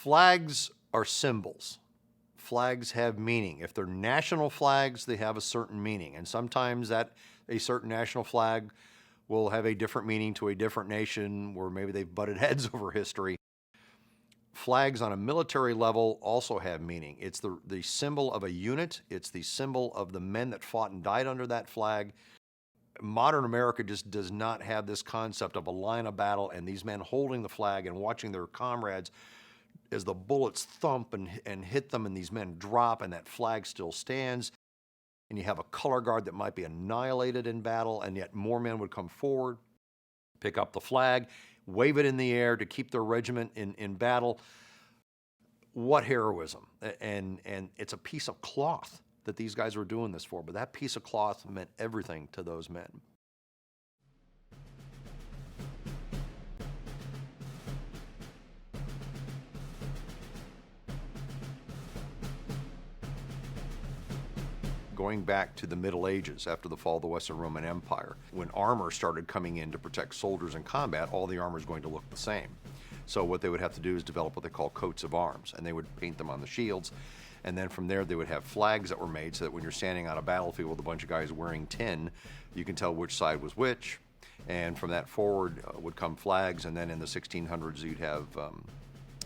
Flags are symbols. Flags have meaning. If they're national flags, they have a certain meaning. And sometimes that a certain national flag will have a different meaning to a different nation where maybe they've butted heads over history. Flags on a military level also have meaning. It's the symbol of a unit. It's the symbol of the men that fought and died under that flag. Modern America just does not have this concept of a line of battle and these men holding the flag and watching their comrades as the bullets thump and hit them and these men drop and that flag still stands. And you have a color guard that might be annihilated in battle, and yet more men would come forward, pick up the flag, wave it in the air to keep their regiment in battle. What heroism. And it's a piece of cloth that these guys were doing this for, but that piece of cloth meant everything to those men. Going back to the Middle Ages after the fall of the Western Roman Empire, when armor started coming in to protect soldiers in combat, all the armor is going to look the same. So what they would have to do is develop what they call coats of arms, and they would paint them on the shields. And then from there, they would have flags that were made so that when you're standing on a battlefield with a bunch of guys wearing tin, you can tell which side was which. And from that forward would come flags, and then in the 1600s, you'd have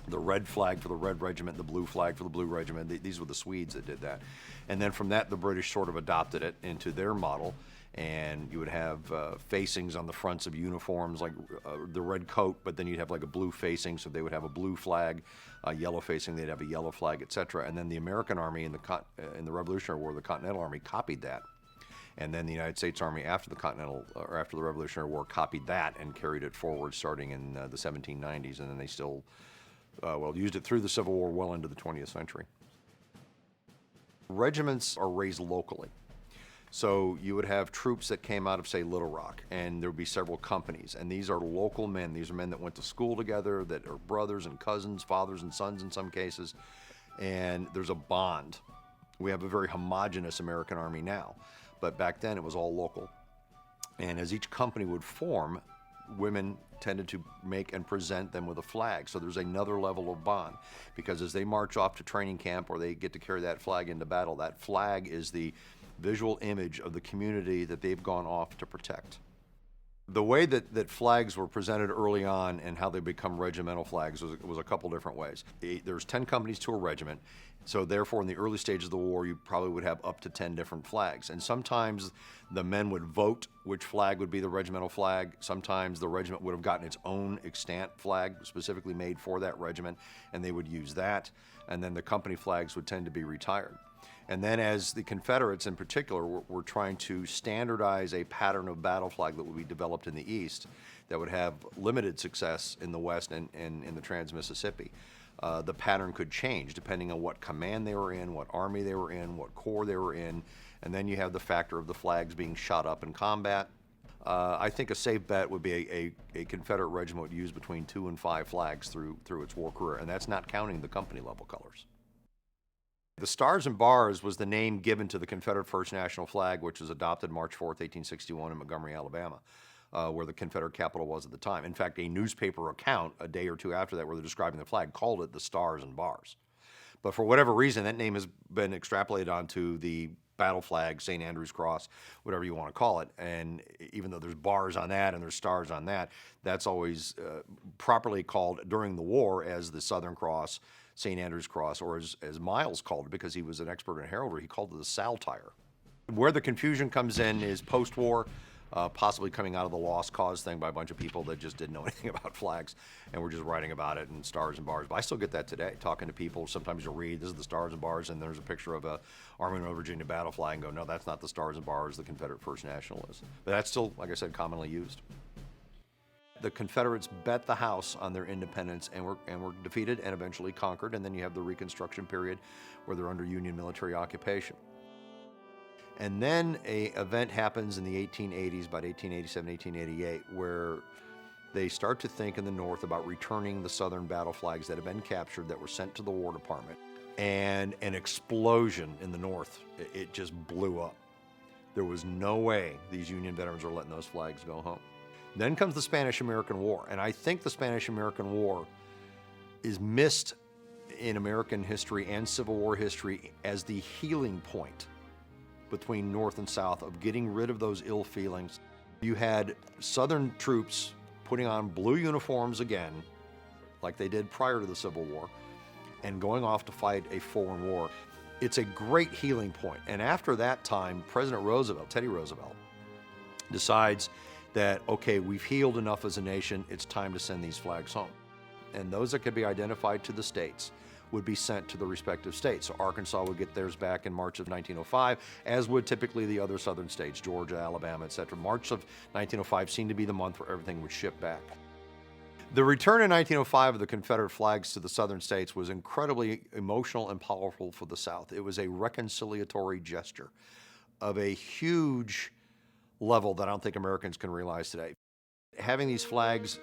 the red flag for the Red Regiment, the blue flag for the Blue Regiment. These were the Swedes that did that. And then from that, the British sort of adopted it into their model, and you would have facings on the fronts of uniforms, like the red coat, but then you'd have like a blue facing, so they would have a blue flag, yellow facing, they'd have a yellow flag, etc. And then the American Army in the Revolutionary War, the Continental Army, copied that. And then the United States Army after the Revolutionary War copied that and carried it forward starting in the 1790s, and then they still used it through the Civil War well into the 20th century. Regiments are raised locally. So you would have troops that came out of, say, Little Rock, and there would be several companies. And these are local men. These are men that went to school together, that are brothers and cousins, fathers and sons in some cases. And there's a bond. We have a very homogenous American Army now. But back then it was all local. And as each company would form, women tended to make and present them with a flag. So there's another level of bond, because as they march off to training camp or they get to carry that flag into battle, that flag is the visual image of the community that they've gone off to protect. The way that flags were presented early on and how they become regimental flags was a couple different ways. There's 10 companies to a regiment, so therefore in the early stages of the war you probably would have up to 10 different flags. And sometimes the men would vote which flag would be the regimental flag. Sometimes the regiment would have gotten its own extant flag specifically made for that regiment, and they would use that. And then the company flags would tend to be retired. And then as the Confederates in particular were trying to standardize a pattern of battle flag that would be developed in the East that would have limited success in the West and in the Trans-Mississippi, the pattern could change depending on what command they were in, what army they were in, what corps they were in. And then you have the factor of the flags being shot up in combat. I think a safe bet would be a Confederate regiment would use between 2 and 5 flags through its war career, and that's not counting the company level colors. The Stars and Bars was the name given to the Confederate First National Flag, which was adopted March 4th, 1861 in Montgomery, Alabama, where the Confederate capital was at the time. In fact, a newspaper account a day or two after that where they're describing the flag called it the Stars and Bars. But for whatever reason, that name has been extrapolated onto the battle flag, St. Andrew's Cross, whatever you want to call it. And even though there's bars on that and there's stars on that, that's always properly called during the war as the Southern Cross, St. Andrew's Cross, or as Miles called it, because he was an expert in heraldry, he called it the saltire. Where the confusion comes in is post-war, possibly coming out of the lost cause thing by a bunch of people that just didn't know anything about flags and were just writing about it in Stars and Bars. But I still get that today, talking to people. Sometimes you'll read, this is the Stars and Bars, and there's a picture of a Army of Northern Virginia battle flag and go, no, that's not the Stars and Bars, the Confederate First National is. But that's still, like I said, commonly used. The Confederates bet the house on their independence and were defeated and eventually conquered, and then you have the Reconstruction period where they're under Union military occupation. And then an event happens in the 1880s, about 1887, 1888, where they start to think in the North about returning the Southern battle flags that had been captured that were sent to the War Department. And an explosion in the North, it just blew up. There was no way these Union veterans were letting those flags go home. Then comes the Spanish-American War, and I think the Spanish-American War is missed in American history and Civil War history as the healing point between North and South of getting rid of those ill feelings. You had Southern troops putting on blue uniforms again, like they did prior to the Civil War, and going off to fight a foreign war. It's a great healing point. And after that time, President Roosevelt, Teddy Roosevelt, decides that, okay, we've healed enough as a nation, it's time to send these flags home. And those that could be identified to the states would be sent to the respective states. So Arkansas would get theirs back in March of 1905, as would typically the other southern states, Georgia, Alabama, etc. March of 1905 seemed to be the month where everything would ship back. The return in 1905 of the Confederate flags to the southern states was incredibly emotional and powerful for the South. It was a reconciliatory gesture of a huge level that I don't think Americans can realize today. Having these flags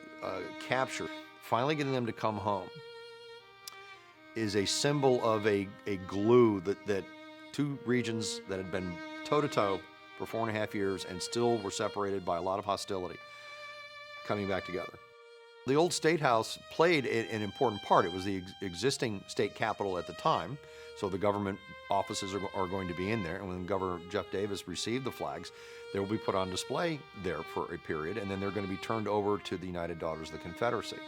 captured, finally getting them to come home, is a symbol of a glue that two regions that had been toe-to-toe for 4.5 years and still were separated by a lot of hostility coming back together. The old State House played an important part. It was the existing state capitol at the time, so the government offices are going to be in there, and when Governor Jeff Davis received the flags, they will be put on display there for a period, and then they're going to be turned over to the United Daughters of the Confederacy.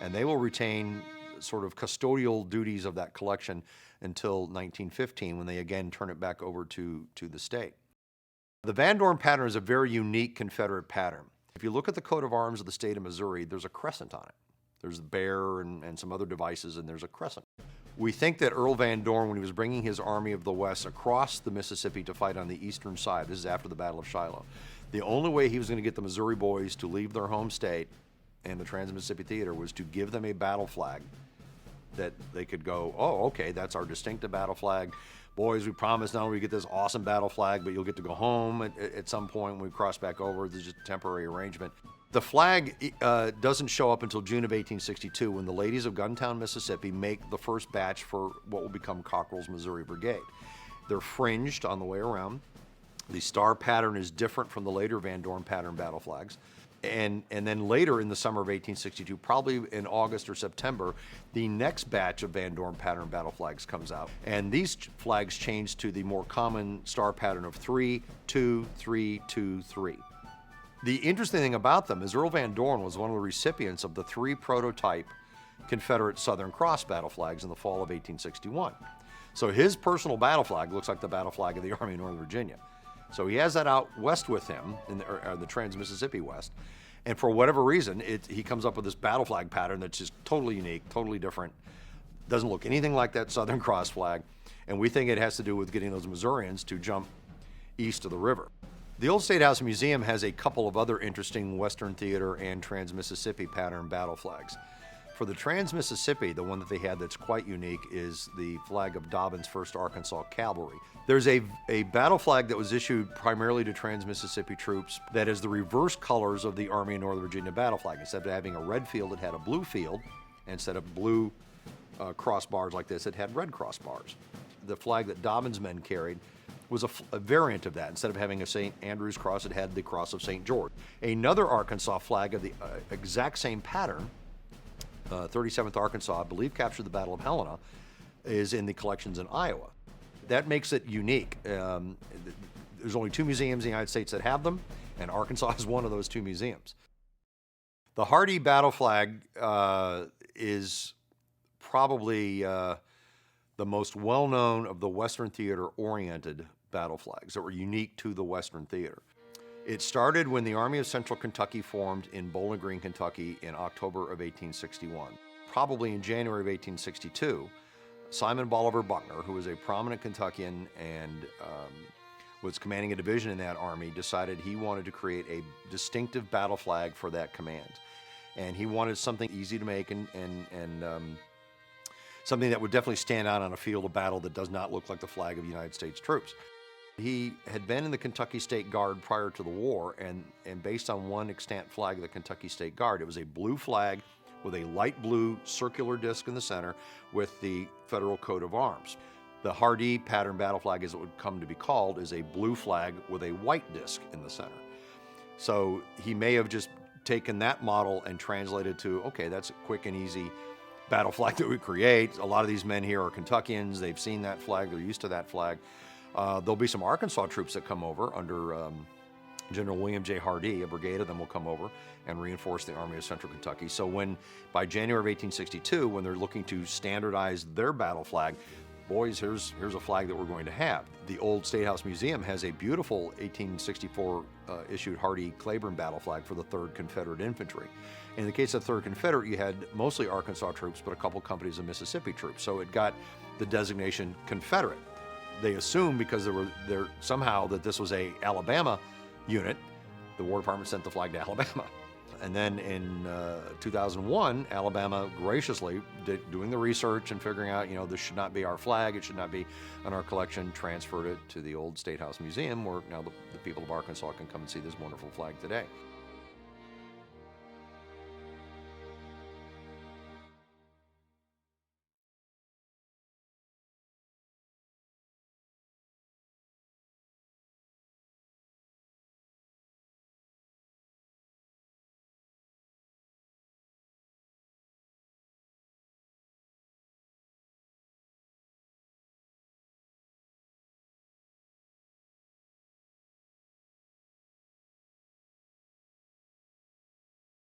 And they will retain sort of custodial duties of that collection until 1915, when they again turn it back over to the state. The Vandoorne Pattern is a very unique Confederate pattern. If you look at the coat of arms of the state of Missouri, there's a crescent on it. There's the bear and some other devices, and there's a crescent. We think that Earl Van Dorn, when he was bringing his Army of the West across the Mississippi to fight on the eastern side, this is after the Battle of Shiloh, the only way he was going to get the Missouri boys to leave their home state and the Trans-Mississippi Theater was to give them a battle flag that they could go, oh, okay, that's our distinctive battle flag. Boys, we promise not only we get this awesome battle flag, but you'll get to go home at some point when we cross back over. This is just a temporary arrangement. The flag doesn't show up until June of 1862, when the ladies of Guntown, Mississippi make the first batch for what will become Cockrell's Missouri Brigade. They're fringed on the way around. The star pattern is different from the later Vandoorne Pattern battle flags. And then later in the summer of 1862, probably in August or September, the next batch of Vandoorne Pattern battle flags comes out. And these flags change to the more common star pattern of 3, 2, 3, 2, 3. The interesting thing about them is Earl Van Dorn was one of the recipients of the 3 prototype Confederate Southern Cross battle flags in the fall of 1861. So his personal battle flag looks like the battle flag of the Army of Northern Virginia. So he has that out west with him, in the Trans-Mississippi West. And for whatever reason, he comes up with this battle flag pattern that's just totally unique, totally different. Doesn't look anything like that Southern Cross flag. And we think it has to do with getting those Missourians to jump east of the river. The Old State House Museum has a couple of other interesting Western Theater and Trans-Mississippi pattern battle flags. For the Trans-Mississippi, the one that they had that's quite unique is the flag of Dobbin's 1st Arkansas Cavalry. There's a battle flag that was issued primarily to Trans-Mississippi troops that is the reverse colors of the Army of Northern Virginia battle flag. Instead of having a red field, it had a blue field. Instead of blue crossbars like this, it had red crossbars. The flag that Dobbin's men carried was a variant of that. Instead of having a St. Andrew's cross, it had the cross of St. George. Another Arkansas flag of the exact same pattern, 37th Arkansas, I believe captured the Battle of Helena, is in the collections in Iowa. That makes it unique. There's only 2 museums in the United States that have them, and Arkansas is one of those 2 museums. The Hardee battle flag is probably the most well-known of the Western Theater-oriented battle flags that were unique to the Western Theater. It started when the Army of Central Kentucky formed in Bowling Green, Kentucky in October of 1861. Probably in January of 1862, Simon Bolivar Buckner, who was a prominent Kentuckian and was commanding a division in that army, decided he wanted to create a distinctive battle flag for that command. And he wanted something easy to make and something that would definitely stand out on a field of battle that does not look like the flag of United States troops. He had been in the Kentucky State Guard prior to the war, and based on one extant flag of the Kentucky State Guard, it was a blue flag with a light blue circular disc in the center with the federal coat of arms. The Hardee pattern battle flag, as it would come to be called, is a blue flag with a white disc in the center. So he may have just taken that model and translated to, okay, that's quick and easy battle flag that we create. A lot of these men here are Kentuckians. They've seen that flag. They're used to that flag. There'll be some Arkansas troops that come over under General William J. Hardee. A brigade of them will come over and reinforce the Army of Central Kentucky. So by January of 1862, when they're looking to standardize their battle flag, boys, here's a flag that we're going to have. The old State House Museum has a beautiful 1864 issued Hardee Claiborne battle flag for the 3rd Confederate Infantry. In the case of 3rd Confederate, you had mostly Arkansas troops, but a couple companies of Mississippi troops. So it got the designation Confederate. They assumed because somehow that this was a Alabama unit, the War Department sent the flag to Alabama. And then in 2001, Alabama graciously, doing the research and figuring out, this should not be our flag, it should not be in our collection, transferred it to the old State House Museum, where now the people of Arkansas can come and see this wonderful flag today.